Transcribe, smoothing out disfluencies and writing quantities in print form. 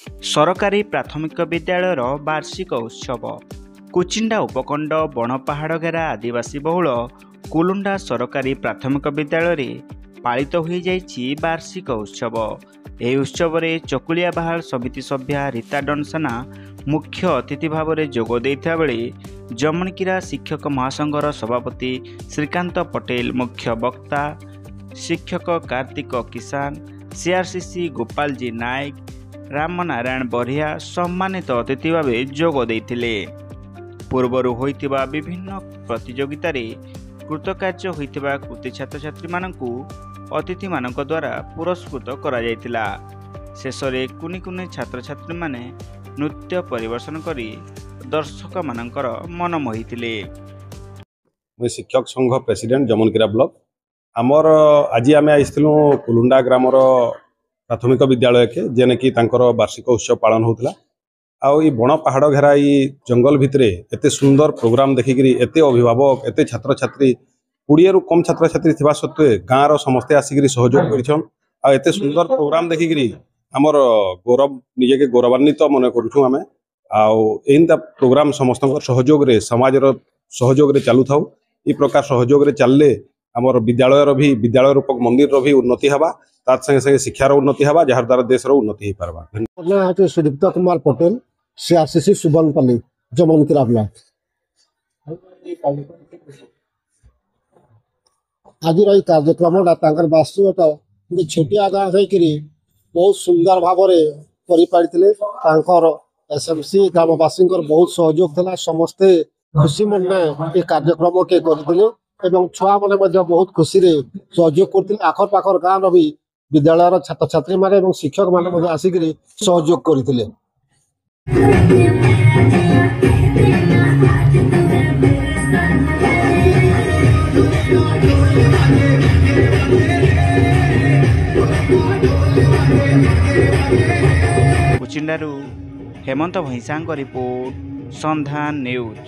सरकारी प्राथमिक विद्यालयर वार्षिक उत्सव कुचिंडा उपखंड बनपहाड़घेरा आदिवासी बहुल कुलुंडा सरकारी प्राथमिक विद्यालय पालित हो वार्षिक उत्सव। यह उत्सव में चकुलिया बाहाल समिति सभ्या रीता डनसाना मुख्य अतिथि भाव में जोग देता बेले जमनकीरा शिक्षक महासंघर सभापति श्रीकांत पटेल मुख्य वक्ता, शिक्षक कार्तिक किसान, सीआरसीसी गोपाल जी नायक, राम नारायण बरिया सम्मानित अतिथि भाव जोग देथिले। पूर्वरु होइतिबा विभिन्न प्रतियोगिता कृतकार्य होइतिबा कृति छात्र छात्री मानकु अतिथि मानक द्वारा पुरस्कृत करा जायतिला। शेषरे कुनि कुनि छात्र छात्री माने नृत्य परिवेशन करी दर्शक मानकर मन मोहितिले। मैं शिक्षक संघ प्रेसिडेंट जमनकीरा ब्लॉक आमर आज आम आसलु कुलुंडा ग्रामर प्राथमिक विद्यालय के जेने कि तांकर वार्षिक उत्सव पालन होता। आई बण पहाड़ घेरा जंगल भितर एत सुंदर प्रोग्राम देखिकी एत अभिभावक एत छात्र छात्री 20 रु कम छात्र छात्री थिबा सत्वे गाँव समस्ते आसिक सहयोग कर एत सुंदर प्रोग्राम देखिकी आमर गौरव निजे के गौरवान्वित मन करूँ। आम आईनता प्रोग्राम समस्त सहयोग समाज सहयोग चलू था। ये प्रकार सहयोग चलले आमर विद्यालय भी विद्यालय रूपक मंदिर भी उन्नति हवा तार संगे संगे शिक्षार उन्नति हवा जहार द्वारा देशर उन्नति हो पारबा। Sudipta Kumar Patel CRCC Subanpalli Jamankira block. आज कार्यक्रम वास्तव छोटिया गाँव होकर बहुत सुंदर भाव में एसएमसी ग्रामवासी बहुत सहयोग था। समस्ते खुशी मन ये कार्यक्रम के करते छुआ मैंने बहुत खुशी सहयोग करते। आखर पाखर गाँव भी विद्यालय छात्र छात्री माने शिक्षक माने आसिक सहयोग करते। कुचिंडारू हेमंत भैंसा रिपोर्ट संधान न्यूज।